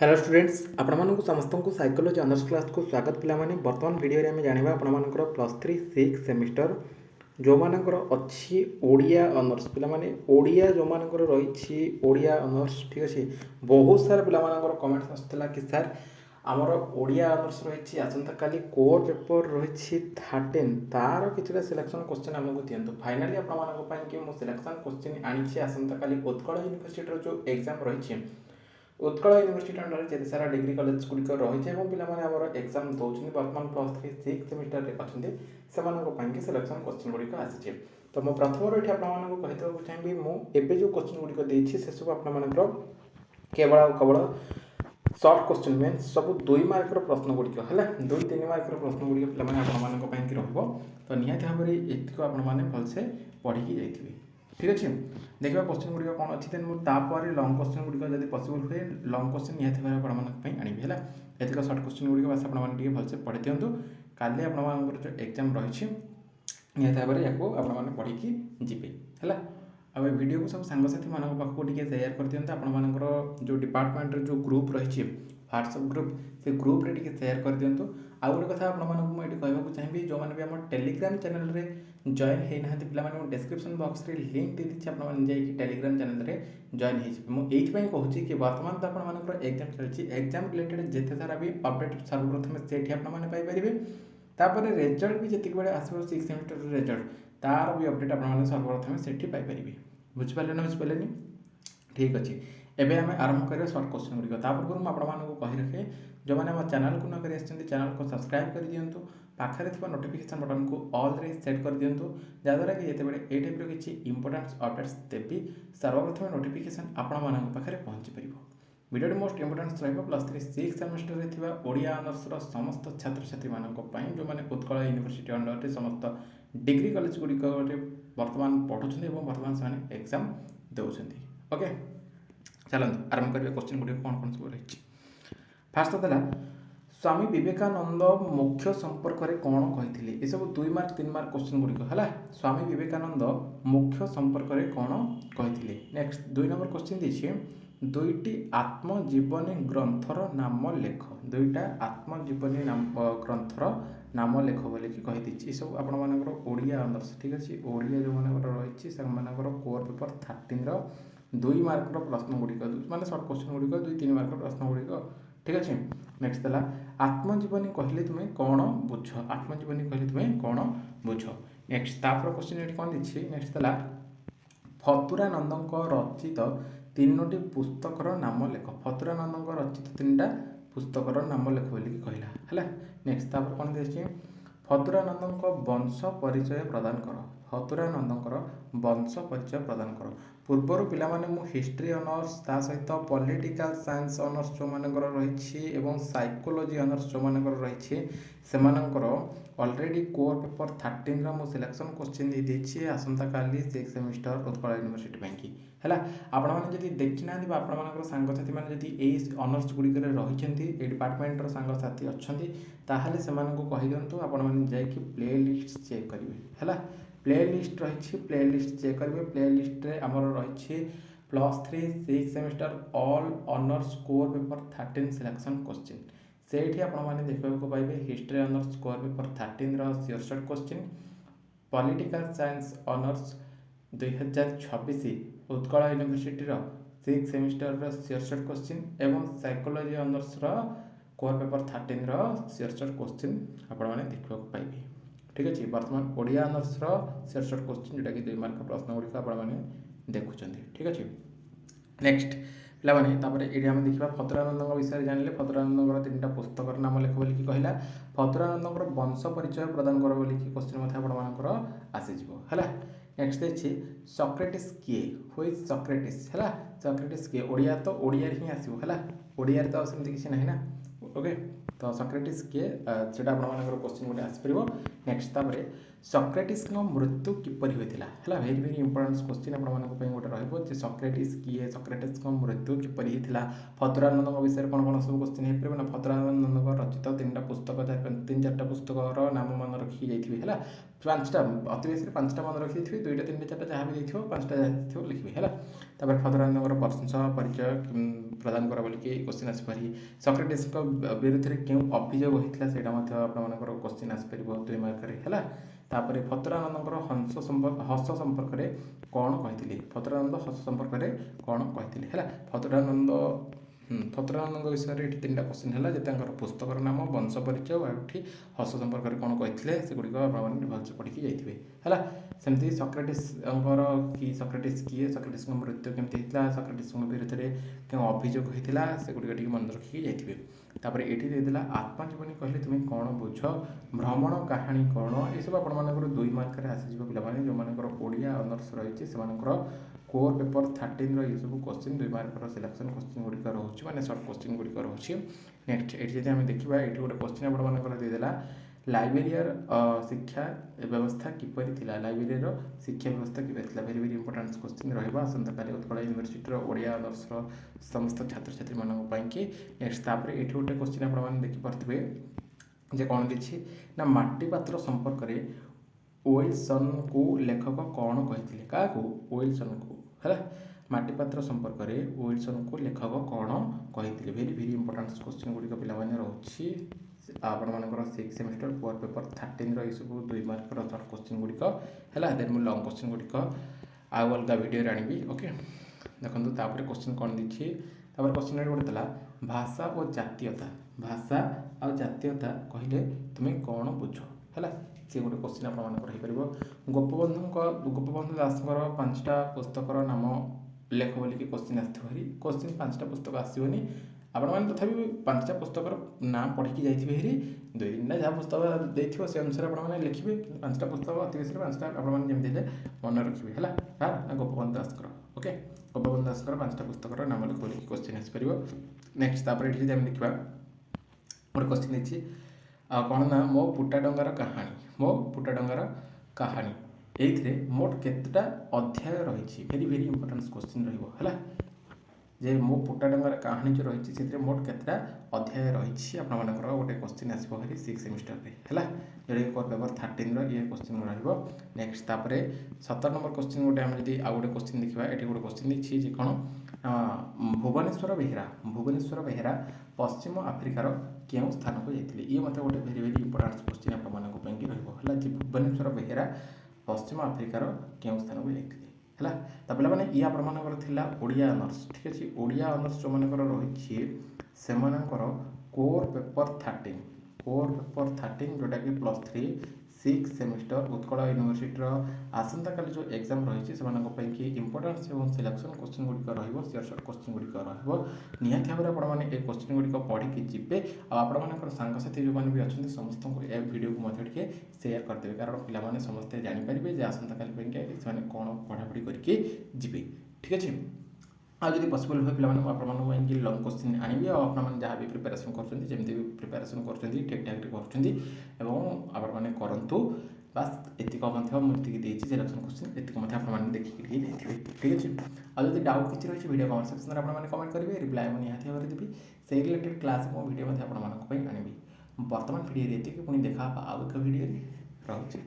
Hello students आपको समस्त को साइकोलॉजी ऑनर्स क्लास को स्वागत पे बर्तमान वीडियो रे जाना आपंकर +3 6 सेमिस्टर जो मानकर अच्छी ओडिया ऑनर्स पे ओडिया जो मानकर रही ओडिया ऑनर्स ठीक अच्छे बहुत सारा पिलाମାନଙ୍କର कमेंट्स आसाला कि सर आमर ओडिया ऑनर्स रही आसंता काली कोर पेपर रही 13 तार किसी सिलेक्शन क्वेश्चन आमको दिंतु फाइनाली आपंक सिलेक्शन क्वेश्चन आनी आसंता काली उत्कल यूनिवर्सिटी जो एग्जाम रही उत्कल यूनिवर्सिटी अंडर जिते सारा डिग्री कॉलेज गुड़िक रही है पिलाने एग्जाम दौरान बर्तमान +3 6 सेमिस्टर में अच्छा से सिलेक्शन क्वेश्चन गुड़िक आसी तो मुझे प्रथम ये आपको कहीदेक चाहिए मुझे जो क्वेश्चन गुड़िक देती से सब आपर केवल केवल सर्ट क्वेश्चन मीन सब 2 मार्कर प्रश्न गुड़िक है 2-3 मार्कर प्रश्न गुड़िक पे तो निहत भाव में ये आपने भलसे पढ़ी जाइए ठीक अच्छे देखा क्वेश्चन गुड़िक कौन अच्छी देन मुझे लंग क्वेश्चन गुड़िक जब पसिबल हुए लंग क्वेश्चन निहत भाव में आनी है ये सर्ट क्वेश्चन गुड़िक बस आपने भलसे पढ़ी दिंतु काली आप जो एग्जाम रही निहत भाव में या पढ़ी जी है अब वीडियो को सब सांगसाथी मान पाखक सेयार कर दिखाते आपर जो डिपार्टमेंट जो ग्रुप रही व्हाट्सएप ग्रुप से ग्रुप रे सेयार कर दिंतु आउ गोटे कथा आपको कहवाक चाहिए जो मैंने भी आम टेलीग्राम चैनल रे जॉइन होना पे डिस्क्रिप्शन बॉक्स रे लिंक दे दीजिए आपड़ी टेलीग्राम चैनल रे जॉइन होती कहूँ कि बर्तमान तो आपर एग्जाम चलती एग्जाम रिलेटेड जिते सारा भी अपडेट सर्वप्रथम से आपने तापर रिजल्ट भी जितक बड़े आसो 6 सेमिस्टर रिजल्ट तार भी अपडेट आपने सर्वप्रथम से बुझिपारे ना बुझिपारे ठीक अच्छे एवं आम आरंभ करें सर्ट क्वेश्चन गुड़िक पूर्व मुझे कही रखे जो मैंने आम चैनल को नकर चैनल को सब्सक्राइब कर दिंतु पाखे नोटिफिकेशन बटन को ऑल रे सेट कर दिंतु जहाँद्वारा कि जिते बड़े ये टाइप किसी इंपोर्टेंट अपडेट्स देवी सर्वप्रथम नोटिफिकेशन आपण पाखे पहुँची पार वीडियो मोस्ट इंपोर्टेंट +3 6 सेमिस्टर में ओडिया ऑनर्स समस्त छात्र छात्री मानी जो मैंने उत्कल यूनिवर्सिटी अंडर समस्त डिग्री कॉलेज गुड़िक बर्तमान पढ़ुं बर्तमान से एग्जाम दौरान ओके चलते आरंभ करेंगे क्वेश्चन गुड़िक कौन कौन सब रही फास्ट है स्वामी विवेकानंद मुख्य संपर्क में कौन कही ये सब 2 मार्क 3 मार्क क्वेश्चन गुड़िक है स्वामी विवेकानंद मुख्य संपर्क में कौन कही नेक्स्ट 2 नंबर क्वेश्चन देखिए 2टी आत्मजीवनी ग्रंथर नाम लेख 2टा आत्मजीवनी ग्रंथर नाम लेख बोल कही सब आपर ओडिया ऑनर्स ठीक अच्छे ओडिया जो मान रही कोर पेपर 13 2 मार्कर प्रश्न गुड़िक मानते सर्ट क्वेश्चन गुड़िक 2-3 मार्कर प्रश्न गुड़िक ठीक अच्छे नेक्स्ट है आत्मजीवनी कहले तुम्हें कौन बुझ आत्मजीवनी कहले तुम्हें कौन बुझ नेक्स्ट तापर क्वेश्चन ये कौन देखिए नेक्स्ट है फतुरानंद रचित 3टी पुस्तकर नाम लेख फतुरानंद रचित 3टा पुस्तकर नाम लेख बोलिकी कहला है नेक्स्ट तापर कौन देखिए फतुरानंद वंश परिचय प्रदान कर फतुरानंद वंश परिचय प्रदान कर पूर्वर पे हिस्ट्री ऑनर्स ता सहित पॉलिटिकल साइंस ऑनर्स जो मानकर रही साइकोलॉजी ऑनर्स जो मानकर रही से ऑलरेडी कोर पेपर 13 मु सिलेक्शन क्वेश्चन दे देछि आसंता काली 6 सेमिस्टर उत्कल यूनिवर्सिटी बैंकी है आपड़ी देखी ना आपर सांगसाथी मैंने जब ऑनर्स गुड़िक रही डिपार्टमेंट सांगसाथी अच्छा ताहले से कही दिंतु आपण प्ले लिस्ट चेक करेंगे है प्ले लिस्ट रही प्ले लिस्ट चेक करेंगे प्ले लिस्ट रे आमर रही +3 6 semester all honours core paper 13 selection question से आपने देखा पाइबे history honours core paper 13 64 question political science honours 2026 Utkal university 6 semester 67 question एवं psychology honours core paper 13 67 question आपने देखा पाइबे ठीक अच्छे बर्तमान ओडिया ऑनर्स 67 क्वेश्चन जोटा कि 2 मार्क प्रश्न गुड़िक आपने देखुं ठीक अच्छे नेक्स्ट पे ये आम देखा फतुरानंद विषय जानिले फतुरानंद 3टा पुस्तकर नाम लेख बोलिकी कहला फतुरानंद वंश परिचय प्रदान कर बोलिकी क्वेश्चन आपर आसीज है नेक्स्ट देखिए सॉक्रेटिस किए हु इज सॉक्रेटिस है सॉक्रेटिस किए ओडिया तो ओडिया ही आसो है ओडिया तो सेमती किसी ना ना ओके तो सॉक्रेटिस किए से आपर क्वेश्चन गोटे आसपर नेक्स्ट तापर सॉक्रेटिस मृत्यु किपर होता है वेरी वेरी इंपोर्टेंट क्वेश्चन आपको गोटे रही सॉक्रेटिस किए सॉक्रेटिस मृत्यु किपर होता फतुरानंद विषय कौन कौन सब क्वेश्चन हो पारे ना फतुरानंद रचित 3टा पुस्तक 3-4टा पुस्तकर नाम मन रखी जाइए है 5टा अति बेस 5टा मन रखी 2टा 3टा 4टा जहाँ भी देखिए 5टा लिखे है ତାପରେ ଫଦରାନନ୍ଦଙ୍କର ପ୍ରଶଂସା ପରିଚୟ ପ୍ରଦାନ କର ବୋଲିକି କ୍ୱେଶ୍ଚିନ୍ ଆସିପାରି ସକ୍ରେଟିସ୍ଙ୍କ ବିରୁଦ୍ଧରେ କେଉଁ ଅଭିଯୋଗ ହୋଇଥିଲା ସେଇଟା ମଧ୍ୟ ଆପଣମାନଙ୍କର କ୍ୱେଶ୍ଚିନ୍ ଆସିପାରିବ 2 ମାର୍କରେ ହେଲା। ତାପରେ ଫଦରାନନ୍ଦଙ୍କର ହସ ସମ୍ପର୍କରେ କ'ଣ କହିଥିଲେ, ଫଦରାନନ୍ଦ ହସ ସମ୍ପର୍କରେ କ'ଣ କହିଥିଲେ ହେଲା। ଫଦରାନନ୍ଦଙ୍କ ବିଷୟରେ ଏଠି 3ଟା କ୍ୱେଶ୍ଚିନ୍ ହେଲା ଯେ ତାଙ୍କର ପୁସ୍ତକର ନାମ, ବଂଶ ପରିଚୟ ଆଉ ଏଠି ହସ ସମ୍ପର୍କରେ କ'ଣ କହିଥିଲେ ସେଗୁଡ଼ିକ ଆପଣମାନେ ଭଲସେ ପଢ଼ିକି ଯାଇଥିବେ ହେଲା। ସେମିତି ସକ୍ରେଟିସ୍ କିଏ, ସକ୍ରେଟିସ୍ଙ୍କ ମୃତ୍ୟୁ କେମିତି ହେଇଥିଲା, ସକ୍ରେଟିସ୍ଙ୍କ ବିରୁଦ୍ଧରେ କେଉଁ ଅଭିଯୋଗ ହୋଇଥିଲା ସେଗୁଡ଼ିକ ଟିକେ ମନେ ରଖିକି ଯାଇଥିବେ। ତାପରେ ଏଠି ଦେଇଥିଲା ଆତ୍ମଜୀବନୀ କହିଲେ ତୁମେ କ'ଣ ବୁଝ, ଭ୍ରମଣ କାହାଣୀ କ'ଣ, ଏସବୁ ଆପଣମାନଙ୍କର 2 ମାର୍କରେ ଆସିଯିବ ପିଲାମାନେ। ଯେଉଁମାନଙ୍କର ଓଡ଼ିଆ ଅନର୍ସ ରହିଛି ସେମାନଙ୍କର କୋର୍ ପେପର୍ 13ର ଏସବୁ କ୍ୱେଶ୍ଚିନ୍ 2 ମାର୍କର ସିଲେକ୍ସନ୍ କ୍ୱେଶ୍ଚିନ୍ ଗୁଡ଼ିକ ରହୁଛି, ମାନେ ସର୍ଟ କ୍ୱେଶ୍ଚିନ୍ ଗୁଡ଼ିକ ରହୁଛି। ନେକ୍ସଟ ଏଠି ଯଦି ଆମେ ଦେଖିବା ଏଠି ଗୋଟେ କ୍ୱେଶ୍ଚିନ୍ ଆପଣମାନଙ୍କର ଦେଇଦେଲା ଲାଇବେରିଆର ଶିକ୍ଷା ବ୍ୟବସ୍ଥା କିପରି ଥିଲା, ଲାଇବେରିଆର ଶିକ୍ଷା ବ୍ୟବସ୍ଥା କିପରି ଥିଲା। ଭେରି ଇମ୍ପୋର୍ଟାଣ୍ଟ କ୍ୱେଶ୍ଚିନ୍ ରହିବ ଆସନ୍ତାକାଲି ଉତ୍କଳ ୟୁନିଭର୍ସିଟିର ଓଡ଼ିଆ ଅନର୍ସର ସମସ୍ତ ଛାତ୍ରଛାତ୍ରୀମାନଙ୍କ ପାଇଁକି। ନେକ୍ସଟ ତାପରେ ଏଠି ଗୋଟେ କ୍ୱେଶ୍ଚିନ୍ ଆପଣମାନେ ଦେଖିପାରୁଥିବେ ଯେ କ'ଣ ଦେଇଛି ନା ମାଟି ପାତ୍ର ସମ୍ପର୍କରେ ୱିଲସନ୍ଙ୍କୁ ଲେଖକ କ'ଣ କହିଥିଲେ, କାହାକୁ, ୱିଲସନ୍ଙ୍କୁ ହେଲା। ମାଟିପାତ୍ର ସମ୍ପର୍କରେ ୱିଲସନ୍ଙ୍କୁ ଲେଖକ କ'ଣ କହିଥିଲେ। ଭେରି ଇମ୍ପୋର୍ଟାଣ୍ଟ କ୍ୱେଶ୍ଚିନ୍ ଗୁଡ଼ିକ ପିଲାମାନେ ରହୁଛି ଆପଣମାନଙ୍କର 6th ସେମିଷ୍ଟର କୋର୍ ପେପର୍ 13ର ଏସବୁ 2 ମାର୍କର ସର୍ଟ କ୍ୱେଶ୍ଚିନ୍ ଗୁଡ଼ିକ ହେଲା। ଦେନ୍ ମୁଁ ଲଙ୍ଗ୍ କ୍ୱେଶ୍ଚିନ୍ ଗୁଡ଼ିକ ଆଉ ଅଲଗା ଭିଡ଼ିଓରେ ଆଣିବି। ଓକେ, ଦେଖନ୍ତୁ ତାପରେ କ୍ୱେଶ୍ଚିନ୍ କ'ଣ ଦେଇଛି। ତାପରେ କ୍ୱେଶ୍ଚିନ୍ ଗୋଟେ ଥିଲା ଭାଷା ଓ ଜାତୀୟତା, ଭାଷା ଆଉ ଜାତୀୟତା କହିଲେ ତୁମେ କ'ଣ ବୁଝ ହେଲା। ସେ ଗୋଟେ କ୍ୱେଶ୍ଚିନ୍ ଆପଣମାନଙ୍କର ହେଇପାରିବ। ଗୋପବନ୍ଧୁ ଦାସଙ୍କର 5ଟା ପୁସ୍ତକର ନାମ ଲେଖ ବୋଲିକି କ୍ୱେଶ୍ଚିନ୍ ଆସିଥିବ। କ୍ୱେଶ୍ଚିନ୍ 5ଟା ପୁସ୍ତକ ଆସିବନି, ଆପଣମାନେ ତଥାପି 5ଟା ପୁସ୍ତକର ନାଁ ପଢ଼ିକି ଯାଇଥିବେ। 2 ଦିନଟା ଯାହା ପୁସ୍ତକ ଦେଇଥିବ ସେ ଅନୁସାରେ ଆପଣମାନେ ଲେଖିବେ। 5ଟା ପୁସ୍ତକ ଅତି ବେଶୀରେ 5ଟା ଆପଣମାନେ ଯେମିତି ହେଲେ ମନେ ରଖିବେ ହେଲା। ଗୋପବନ୍ଧୁ ଦାସଙ୍କର ଓକେ, ଗୋପବନ୍ଧୁ ଦାସଙ୍କର 5ଟା ପୁସ୍ତକର ନାମ ଲେଖ ବୋଲିକି କ୍ୱେଶ୍ଚିନ୍ ଆସିପାରିବ। ନେକ୍ସଟ ତାପରେ ଏଠି ଯଦି ଆମେ ଦେଖିବା ଗୋଟେ କ୍ୱେଶ୍ଚିନ୍ ଦେଇଛି କ'ଣ ନା ମୋ ପୁଟା ଡଙ୍ଗାର କାହାଣୀ, ମୋ ପୁଟା ଡଙ୍ଗାର କାହାଣୀ ଏଇଥିରେ ମୋଟ କେତେଟା ଅଧ୍ୟାୟ ରହିଛି। ଭେରି ଇମ୍ପୋର୍ଟାଣ୍ଟ କ୍ୱେଶ୍ଚିନ୍ ରହିବ ହେଲା। ଯେ ମୋ ପୁଟା ଡଙ୍ଗାର କାହାଣୀ ଯେଉଁ ରହିଛି ସେଥିରେ ମୋଟ କେତେଟା ଅଧ୍ୟାୟ ରହିଛି ଆପଣମାନଙ୍କର ଗୋଟେ କ୍ୱେଶ୍ଚିନ୍ ଆସିବ 6th ସେମିଷ୍ଟରରେ ହେଲା। ଯେଉଁଟାକି କୋର୍ ପେପର୍ 13ର ଇଏ କ୍ୱେଶ୍ଚିନ୍ ରହିବ। ନେକ୍ସଟ ତାପରେ 17 ନମ୍ବର କ୍ୱେଶ୍ଚିନ୍ ଗୋଟେ ଆମେ ଯଦି ଆଉ ଗୋଟେ କ୍ୱେଶ୍ଚିନ୍ ଦେଖିବା, ଏଠି ଗୋଟେ କ୍ୱେଶ୍ଚିନ୍ ଦେଇଛି ଯେ କ'ଣ ଭୁବନେଶ୍ୱର ବେହେରା ପଶ୍ଚିମ ଆଫ୍ରିକାର କେଉଁ ସ୍ଥାନକୁ ଯାଇଥିଲେ। ଇଏ ମଧ୍ୟ ଗୋଟେ ଭେରି ଇମ୍ପୋର୍ଟାଣ୍ଟ କ୍ୱେଶ୍ଚିନ୍ ଆପଣମାନଙ୍କ ପାଇଁକି ରହିବ ହେଲା। ଯେ ଭୁବନେଶ୍ୱର ବେହେରା ପଶ୍ଚିମ ଆଫ୍ରିକାର କେଉଁ ସ୍ଥାନକୁ ଯାଇଥିଲେ ହେଲା। ତ ପିଲାମାନେ ଇଏ ଆପଣମାନଙ୍କର ଥିଲା ଓଡ଼ିଆ ଅନର୍ସ, ଠିକ୍ ଅଛି। ଓଡ଼ିଆ ଅନର୍ସ ଯେଉଁମାନଙ୍କର ରହିଛି ସେମାନଙ୍କର କୋର୍ ପେପର୍ 13 ଯେଉଁଟାକି +3 6th ସେମିଷ୍ଟର ଉତ୍କଳ ୟୁନିଭର୍ସିଟିର ଆସନ୍ତାକାଲି ଯେଉଁ ଏକ୍ଜାମ୍ ରହିଛି ସେମାନଙ୍କ ପାଇଁକି ଇମ୍ପୋର୍ଟାନ୍ସ ଏବଂ ସିଲେକ୍ସନ୍ କ୍ୱେଶ୍ଚିନ୍ ଗୁଡ଼ିକ ରହିବ, ସିଓର କ୍ୱେଶ୍ଚିନ୍ ଗୁଡ଼ିକ ରହିବ। ନିହାତି ଭାବରେ ଆପଣମାନେ ଏ କ୍ୱେଶ୍ଚିନ୍ ଗୁଡ଼ିକ ପଢ଼ିକି ଯିବେ ଆଉ ଆପଣମାନଙ୍କର ସାଙ୍ଗସାଥି ଯେଉଁମାନେ ବି ଅଛନ୍ତି ସମସ୍ତଙ୍କୁ ଏ ଭିଡ଼ିଓକୁ ମଧ୍ୟ ଟିକେ ସେୟାର କରିଦେବେ, କାରଣ ପିଲାମାନେ ସମସ୍ତେ ଜାଣିପାରିବେ ଯେ ଆସନ୍ତାକାଲି ପାଇଁକି ସେମାନେ କ'ଣ ପଢ଼ାପଢ଼ି କରିକି ଯିବେ, ଠିକ୍ ଅଛି। ଆଉ ଯଦି ପସିବଲ୍ ହୁଏ ପିଲାମାନେ ମୁଁ ଆପଣମାନଙ୍କ ପାଇଁକି ଲଙ୍ଗ୍ କ୍ୱେଶ୍ଚିନ୍ ଆଣିବି ଆଉ ଆପଣମାନେ ଯାହା ବି ପ୍ରିପାରେସନ୍ କରୁଛନ୍ତି ଯେମିତି ବି ପ୍ରିପାରେସନ୍ କରୁଛନ୍ତି ଠିକ୍ ଠାକ୍ରେ କରୁଛନ୍ତି ଏବଂ ଆପଣମାନେ କରନ୍ତୁ। ବାସ୍ ଏତିକ ମଧ୍ୟ ମୁଁ ଏତିକି ଦେଇଛି ସିଲେକ୍ସନ୍ କ୍ୱେଶ୍ଚିନ୍, ଏତିକି ମଧ୍ୟ ଆପଣମାନେ ଦେଖିକି ଟିକେ ଯାଇଥିବେ, ଠିକ୍ ଅଛି। ଆଉ ଯଦି ଡାଉଟ୍ କିଛି ରହିଛି ଭିଡ଼ିଓ କମେଣ୍ଟ ସେକ୍ସନରେ ଆପଣମାନେ କମେଣ୍ଟ କରିବେ, ରିପ୍ଲାଏ ମୁଁ ନିହାତି ଭାବରେ ଦେବି। ସେଇ ରିଲେଟେଡ୍ କ୍ଲାସ୍ ମୋ ଭିଡ଼ିଓ ମଧ୍ୟ ଆପଣମାନଙ୍କ ପାଇଁ ଆଣିବି। ବର୍ତ୍ତମାନ ଭିଡ଼ିଓରେ ଏତିକି, ପୁଣି ଦେଖା ହେବା ଆଉ ଏକ ଭିଡ଼ିଓରେ, ରହୁଛି।